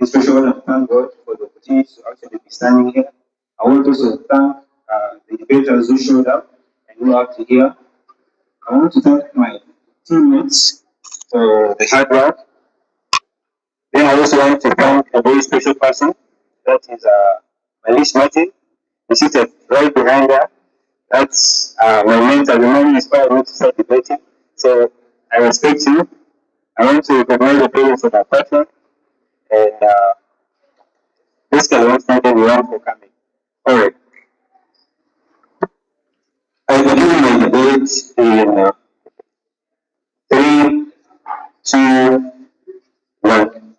Especially want to thank God for the opportunity to actually be standing here. I want also to thank the debaters who showed up and who are here. I want to thank my teammates for the hard work. Then I also want to thank a very special person. That is Malish Martin. He seated right behind her. That's my mentor. The man inspired me to start debating. So I respect you. I want to recognize the parents of my partner. And basically, I want to thank everyone for coming. All right. I begin my debate in 3, 2, 1.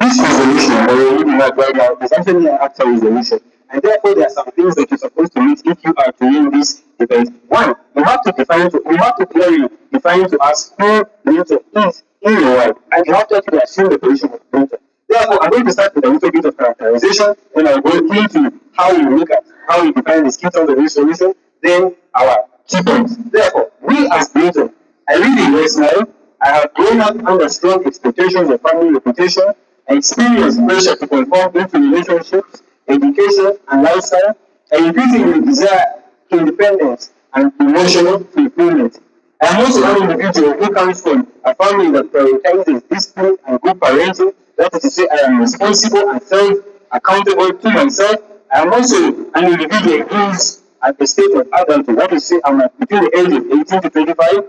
This resolution, or reading that right now, is actually an actual resolution. And therefore, there are some things that you're supposed to meet if you are to win this debate. One, you have to clearly define to us who Newton is in your life. And you have to actually assume the position of Newton. Therefore, I'm going to start with a little bit of characterization, then I'll go into how you look at, how you define the skills of the resolution, then our key points. Therefore, we as Newton, I read the verse now. I have grown up under strong expectations of family reputation, experienced pressure to conform into relationships, education, and lifestyle, and increasingly desire independence and emotional fulfillment. I am also an individual who comes from a family that prioritizes discipline and good parenting. That is to say, I am responsible and self accountable to myself. I am also an individual who is at the state of adulthood. That is to say, I'm between the age of 18 to 25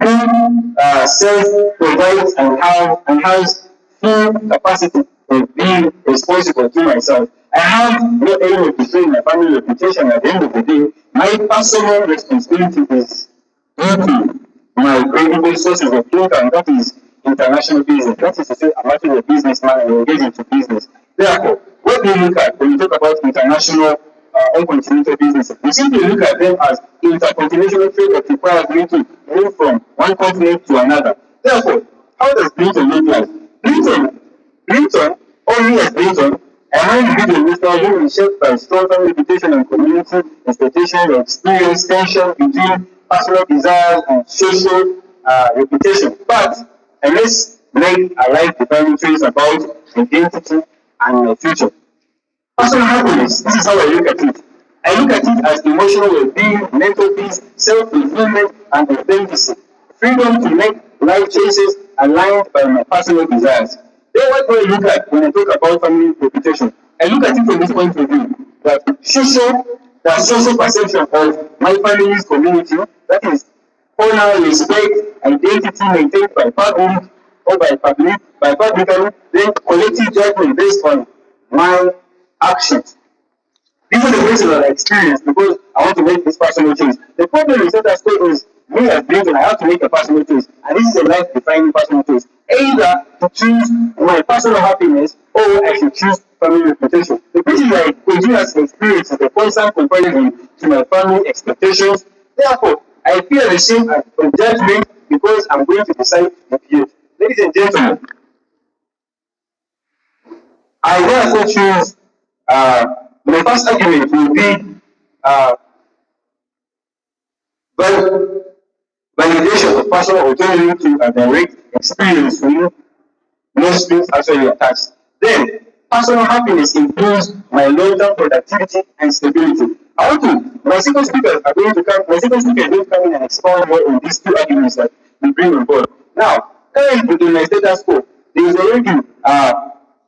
who self provides and has full capacity of being responsible to myself. I have no aim of destroying my family reputation at the end of the day. My personal responsibility is due to my credible sources of income, that is international business. That is to say, I'm actually a businessman and engaged into business. Therefore, what do you look at when you talk about international uncontinental businesses? We simply look at them as intercontinental trade that requires me to move from one continent to another. Therefore, how does Britain look like? Britain, only as Britain, an individual listener who is shaped by strong family reputation and community expectation or experience tension between personal desires and social reputation. But let's make a life defining choice about identity and my future. Personal happiness, this is how I look at it. I look at it as emotional well-being, mental peace, self-fulfillment, and authenticity. Freedom to make life choices aligned by my personal desires. Then what do I look at when I talk about family reputation? I look at it from this point of view that the social perception of my family's community, that is honor, respect, identity maintained by public or by publicly, then collective judgment based on my actions. These are the ways that I experience because I want to make this personal choice. The problem is that is me as Britain, I have to make a personal choice. And this is a life defining personal choice. Either to choose my personal happiness or I should choose family reputation. The question is I continuously experience is the constant comparison to my family expectations. Therefore, I feel ashamed of judgment because I'm going to decide the field. Ladies and gentlemen, I therefore choose my first argument will be uh, val- validation of personal autonomy to a direct experience from no strings actually attached. Then, personal happiness includes my long-term productivity and stability. I want to, my second speakers are going to come, my second speaker is going to come in and expound more on these two arguments that we bring on board. Now, currently in my status quo, there is already,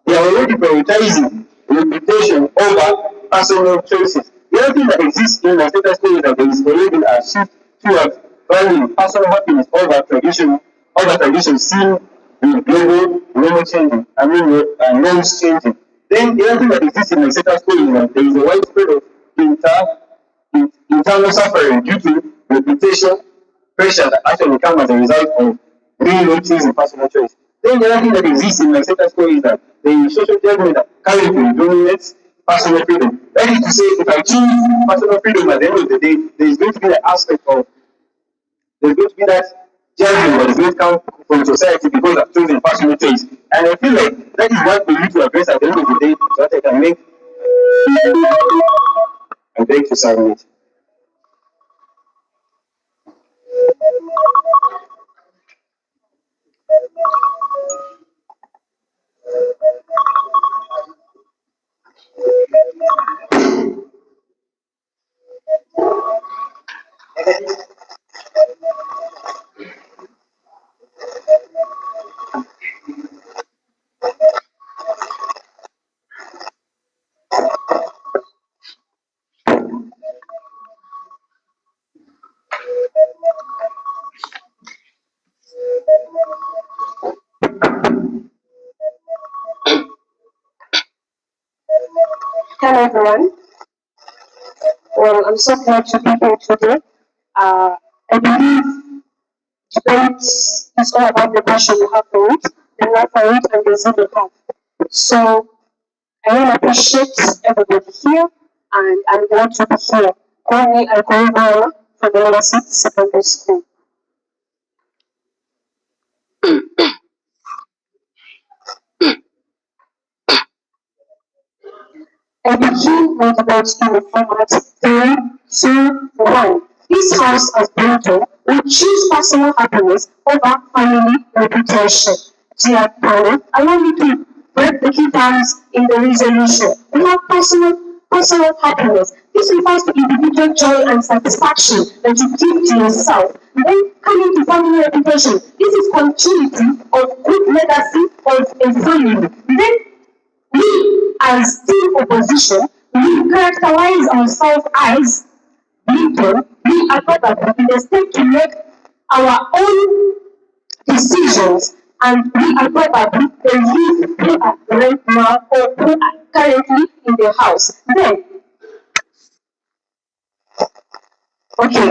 they are already prioritizing reputation over personal choices. The other thing that exists in my status quo is that there is already a shift towards valuing personal happiness over tradition seen with global normal changing, norms changing. Then the other thing that exists in the status quo is that there is a widespread of internal suffering due to reputation pressure that actually come as a result of being not choosing personal choice. Then the other thing that exists in the status quo is that the social judgment that currently dominates personal freedom. That is to say, if I choose personal freedom at the end of the day, there is going to be the aspect of there's going to be that judgment that is going to come from society because of choosing personal choice. And I feel like that is what we need to address at the end of the day so that I can make a break to submit. Hello everyone. Well, I'm so glad to be here today. I believe debate is all about the passion you have for it, the love for it, and the zeal you have. So I really appreciate everybody here, and I'm glad to be here. Call me Alcohol from the Legacy Secondary School. I begin my debate in the format 3, 2, 1. This house as Bluto will choose personal happiness over family reputation. Dear panel, allow me to break the key terms in the resolution. We have personal happiness. This refers to individual joy and satisfaction that you give to yourself. Then coming to family reputation, this is continuity of good legacy of a family. Then we, as team opposition, we characterize ourselves as people. We are capable in the state to make our own decisions, and we are probably the youth who are right now or who are currently in the house. Then, okay,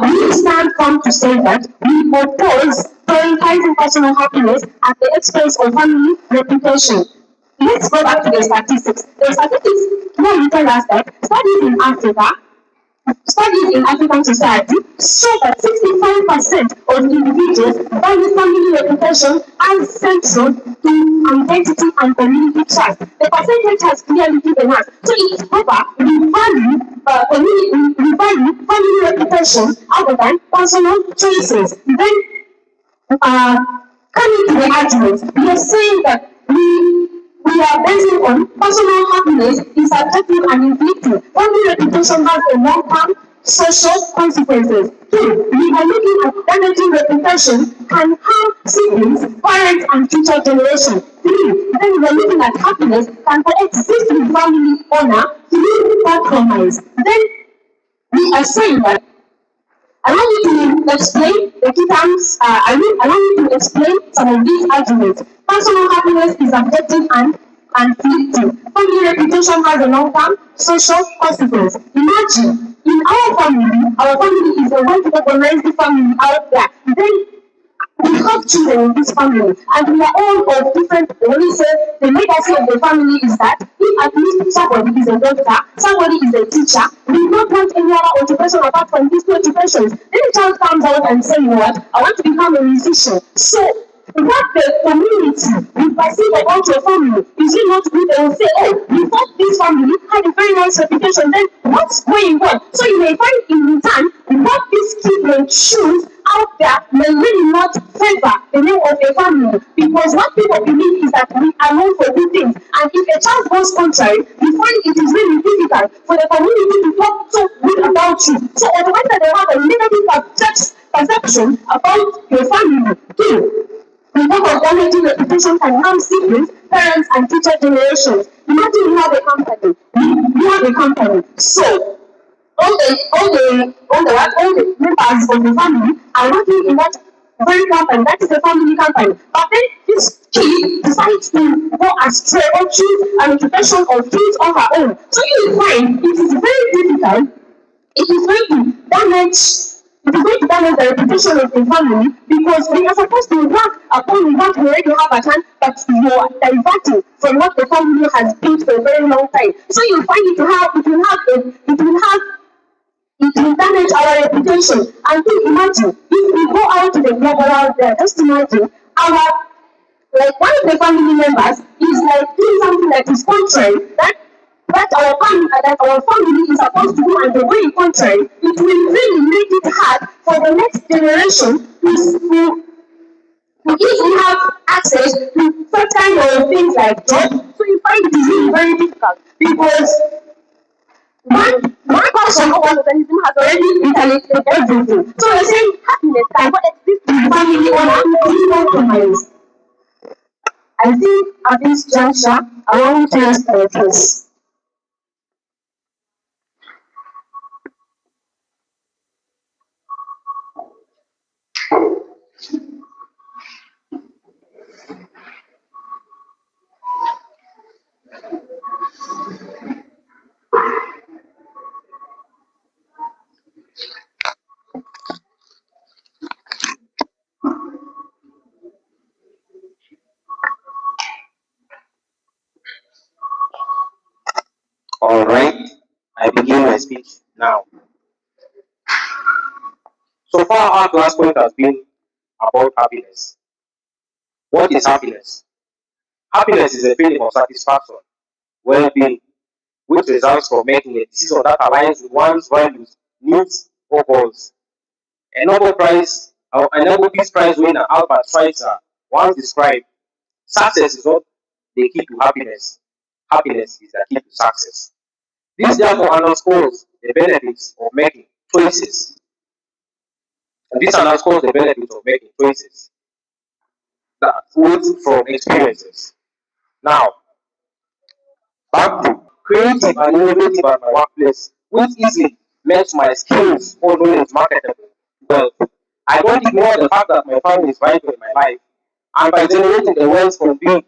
we stand firm to say that we oppose prioritizing personal happiness at the expense of family reputation. Let's go back to the statistics. The statistics now tell us that studies in African society show that 65% of individuals value family reputation as central to identity and community trust. The percentage has clearly given us. So it's proper we value family reputation other than personal choices. Then coming to the argument, we are saying that we are basing on personal happiness is subjective and inflicting. Family reputation has a long-term social consequences. Two, we are looking at damaging reputation can harm siblings, parents, and future generations. Three, then we are looking at happiness can coexist with family honor through compromise. Then we are saying that allow me to explain the key terms. Allow me to explain some of these arguments. Personal happiness is objective and fleeting. Family reputation has a long-term social consequence. Imagine, in our family is a well-organized family out there. Then we have children in this family, and we are all of different. When we say the legacy of the family is that if at least somebody is a doctor, somebody is a teacher, we don't want any other occupation apart from these two occupations. Then the child comes out and say, you know what, I want to become a musician. So what the community will perceive about your family is it not good? They will say, oh, you thought this family had a very nice reputation, then what's going on? So you may find in return what these kids will choose out there may really not favor the name of a family, because what people believe is that we are known for good things, and if a child goes contrary, you find it is really difficult for the community to talk so good about you. So automatically they have a negative perception about your family too. The work of damaging reputation can harm siblings, parents, and future generations. Imagine you have a company. You have a company. So all the members of the family are working in that very company. That is a family company. But then this kid decides to go astray or choose an occupation of his or her own. So you will find it is very difficult. It is going to damage the reputation of the family, because we are supposed to work upon what we already have at hand, but you are diverting from what the family has built for a very long time. So you find it will damage our reputation. And then imagine if we go out to the global out there, just imagine our like one of the family members is like doing something that is contrary that our family is supposed to do, and the way contrary, it will really make it hard for the next generation to easily have access to such kind of things like job. So you find it is really very difficult, because one person or one organism has already interlinked everything. So you're saying happiness can coexist with family honor in compromise. I think at this juncture, I want to ask for a case. Alright, I begin my speech now. So far, our class point has been about happiness. What is happiness? Happiness is a feeling of satisfaction, well being, which results from making a decision that aligns with one's values, needs, or goals. A Nobel Peace Prize winner Albert Schweitzer once described success is not the key to happiness. Happiness is the key to success. This therefore underscores the benefits of making choices. And this underscores the benefits of making choices that flows from experiences. Now, back to creative and innovative at my workplace, which easily makes my skills or knowledge marketable. Well, I don't ignore the fact that my family is vital in my life, and by generating the wealth from doing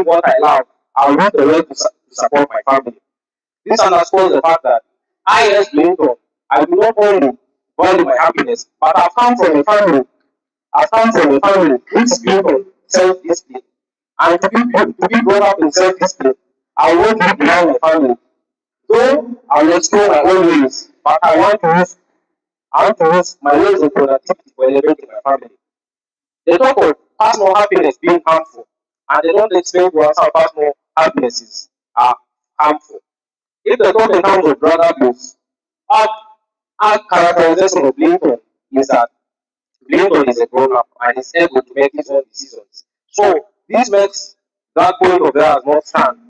what I love, I'll use the wealth to support my family. This underscores the fact that I, as Lincoln, I do not only value my happiness, but I've come from a family which is built on self-discipline. And to be brought up in self-discipline, I won't leave behind my family. Though I will explore my own ways, but I want to use my ways of productivity for elevating my family. They talk of personal happiness being harmful, and they don't explain to us how personal happinesses are harmful. If the talk in terms of drug abuse, our, our characterization of Lincoln is that Lincoln is a grown up and is able to make his own decisions. So this makes that point of theirs not stand.